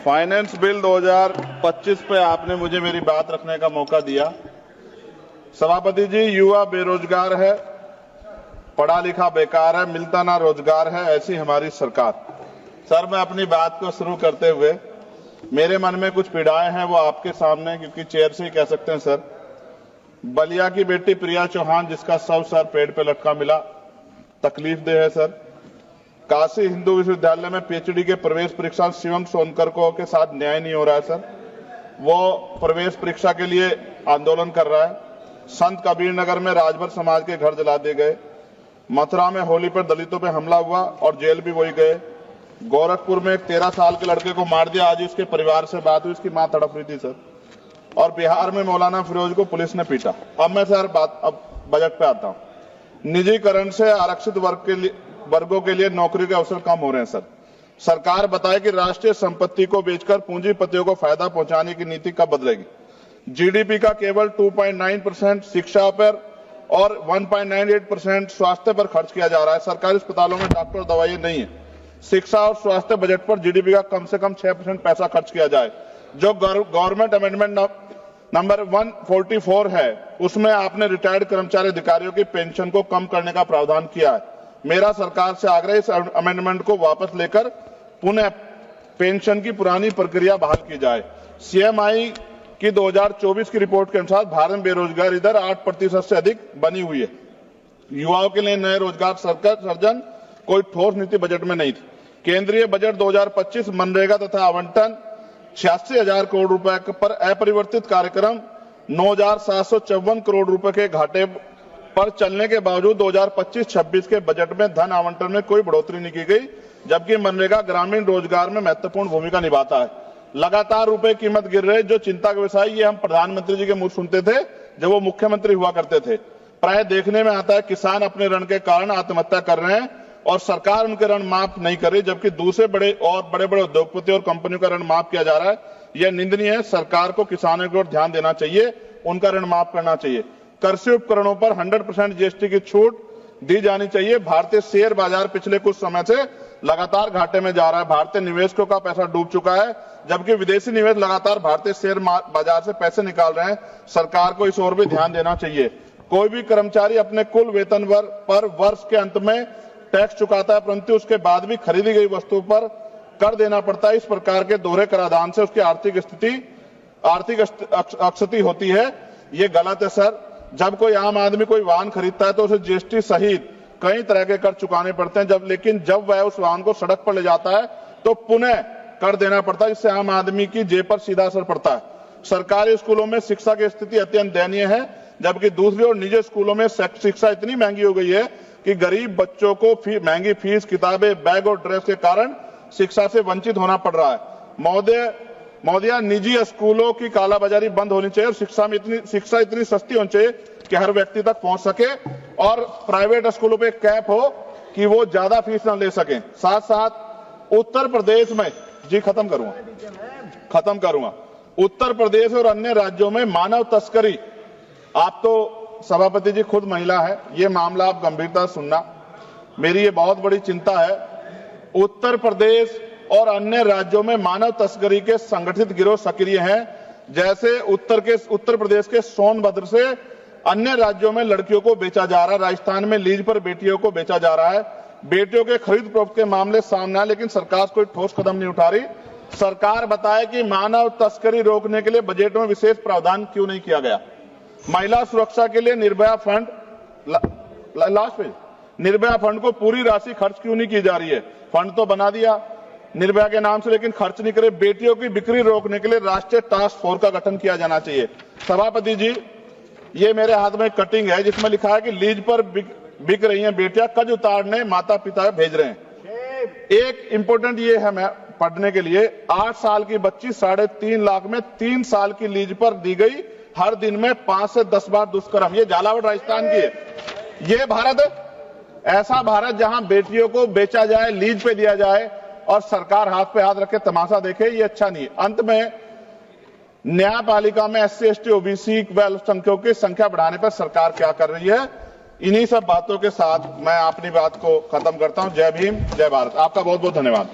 Finance bill 2025 पे आपने मुझे मेरी बात रखने का मौका दिया। सभापति जी, युवा बेरोजगार है, पढ़ा लिखा बेकार है, मिलता ना रोजगार है, ऐसी हमारी सरकार। सर, मैं अपनी बात को शुरू करते हुए मेरे मन में कुछ पीड़ाएं हैं, वो आपके सामने क्योंकि चेयर से ही कह सकते हैं। सर, बलिया की बेटी प्रिया चौहान जिसका शव सर पेड़ पे लटका मिला, तकलीफ दे है। सर, काशी हिंदू विश्वविद्यालय में पीएचडी के प्रवेश परीक्षा शिवम सोनकर को के साथ न्याय नहीं हो रहा है। सर, वो प्रवेश परीक्षा के लिए आंदोलन कर रहा है। संत कबीर नगर में राजभर समाज के घर जला दिए गए। मथुरा में होली पर दलितों पे हमला हुआ और जेल भी वही गए। गोरखपुर में एक 13 साल के लड़के को मार दिया। आज उसके परिवार से बात हुई, उसकी मां तड़प रही थी। सर, और बिहार में मौलाना फिरोज को पुलिस ने पीटा। अब मैं सर अब बजट पे आता हूं। निजीकरण से आरक्षित वर्गों के लिए नौकरी के अवसर कम हो रहे हैं। सर, सरकार बताए कि राष्ट्रीय संपत्ति को बेचकर पूंजीपतियों को फायदा पहुंचाने की नीति कब बदलेगी। जीडीपी का केवल 2.9% शिक्षा पर और 1.98% स्वास्थ्य पर खर्च किया जा रहा है। सरकारी अस्पतालों में डॉक्टर दवाइयां नहीं है। शिक्षा और स्वास्थ्य बजट पर जीडीपी का कम से कम 6% पैसा खर्च किया जाए। जो गवर्नमेंट अमेंडमेंट नंबर 144 है, उसमें आपने रिटायर्ड कर्मचारी अधिकारियों की पेंशन को कम करने का प्रावधान किया है। मेरा सरकार से आग्रह, इस अमेंडमेंट को वापस लेकर पुनः पेंशन की पुरानी प्रक्रिया बहाल की जाए। सीएमआई की 2024 की रिपोर्ट के अनुसार भारत में बेरोजगारी दर 8% से अधिक बनी हुई है। युवाओं के लिए नए रोजगार सृजन कोई ठोस नीति बजट में नहीं थी। केंद्रीय बजट 2025 मनरेगा तथा आवंटन 86,000 करोड़ रुपए पर अपरिवर्तित कार्यक्रम 9,754 करोड़ रुपए के घाटे पर चलने के बावजूद 2025-26 के बजट में धन आवंटन में कोई बढ़ोतरी नहीं की गई, जबकि मनरेगा ग्रामीण रोजगार में महत्वपूर्ण भूमिका निभाता है। लगातार रुपए कीमत गिर रही, जो चिंता का विषय, ये हम प्रधानमंत्री जी के मुंह सुनते थे जब वो मुख्यमंत्री हुआ करते थे। प्राय देखने में आता है किसान अपने ऋण के कारण आत्महत्या कर रहे हैं और सरकार उनके ऋण माफ नहीं कर रही, जबकि दूसरे बड़े उद्योगपति और कंपनियों का ऋण माफ किया जा रहा है। यह निंदनीय है। सरकार को किसानों की ओर ध्यान देना चाहिए, उनका ऋण माफ करना चाहिए। कृषि उपकरणों पर 100% जीएसटी की छूट दी जानी चाहिए। भारतीय शेयर बाजार पिछले कुछ समय से लगातार घाटे में जा रहा है। भारतीय निवेशकों का पैसा डूब चुका है, जबकि विदेशी निवेश लगातार भारतीय शेयर बाजार से पैसे निकाल रहे हैं। सरकार को इस ओर भी ध्यान देना चाहिए। कोई भी कर्मचारी अपने कुल वेतन पर वर्ष के अंत में टैक्स चुकाता है, परंतु उसके बाद भी खरीदी गई वस्तु पर कर देना पड़ता है। इस प्रकार के दोहरे कराधान से उसकी आर्थिक अक्षति होती है। ये गलत है। सर, जब कोई आम आदमी कोई वाहन खरीदता है तो उसे जीएसटी सहित कई तरह के कर चुकाने पड़ते हैं, लेकिन जब वह उस वाहन को सड़क पर ले जाता है तो पुनः कर देना पड़ता है, जिससे आम आदमी की जेब पर सीधा असर पड़ता है। सरकारी स्कूलों में शिक्षा की स्थिति अत्यंत दयनीय है, जबकि दूसरी ओर निजी स्कूलों में शिक्षा इतनी महंगी हो गई है कि गरीब बच्चों को महंगी फीस, किताबें, बैग और ड्रेस के कारण शिक्षा से वंचित होना पड़ रहा है। महोदया, निजी स्कूलों की कालाबाजारी बंद होनी चाहिए और शिक्षा इतनी सस्ती होनी चाहिए कि हर व्यक्ति तक पहुंच सके, और प्राइवेट स्कूलों पे कैप हो कि वो ज्यादा फीस न ले सकें। साथ साथ उत्तर प्रदेश में, जी खत्म करूंगा, उत्तर प्रदेश और अन्य राज्यों में मानव तस्करी, आप तो सभापति जी खुद महिला है, ये मामला आप गंभीरता से सुनना, मेरी ये बहुत बड़ी चिंता है। उत्तर प्रदेश और अन्य राज्यों में मानव तस्करी के संगठित गिरोह सक्रिय हैं। जैसे उत्तर प्रदेश के सोनभद्र से अन्य राज्यों में लड़कियों को बेचा जा रहा है। राजस्थान में लीज पर बेटियों को बेचा जा रहा है। बेटियों के खरीद फरोख्त के मामले सामने आए, लेकिन सरकार कोई ठोस कदम नहीं उठा रही। सरकार बताए कि मानव तस्करी रोकने के लिए बजट में विशेष प्रावधान क्यों नहीं किया गया। महिला सुरक्षा के लिए Nirbhaya fund, last page, Nirbhaya fund को पूरी राशि खर्च क्यों नहीं की जा रही है। फंड तो बना दिया निर्भया के नाम से, लेकिन खर्च नहीं करे। बेटियों की बिक्री रोकने के लिए राष्ट्रीय टास्क फोर्स का गठन किया जाना चाहिए। सभापति जी, ये मेरे हाथ में कटिंग है जिसमें लिखा है कि लीज पर बिक रही हैं बेटियां, कर्ज उतारने माता पिता भेज रहे हैं। एक इंपोर्टेंट ये है मैं पढ़ने के लिए, 8 साल की बच्ची 3.5 लाख में 3 साल की लीज पर दी गई, हर दिन में 5 से 10 बार दुष्कर्म। ये झालावाड़ राजस्थान की है। ये भारत है, ऐसा भारत जहां बेटियों को बेचा जाए, लीज पे दिया जाए और सरकार हाथ पे हाथ रखे तमाशा देखे, ये अच्छा नहीं है। अंत में न्यायपालिका में SC, ST, OBC व अल्पसंख्यकों की संख्या बढ़ाने पर सरकार क्या कर रही है। इन्हीं सब बातों के साथ मैं अपनी बात को खत्म करता हूं। जय भीम, जय भारत। आपका बहुत बहुत धन्यवाद।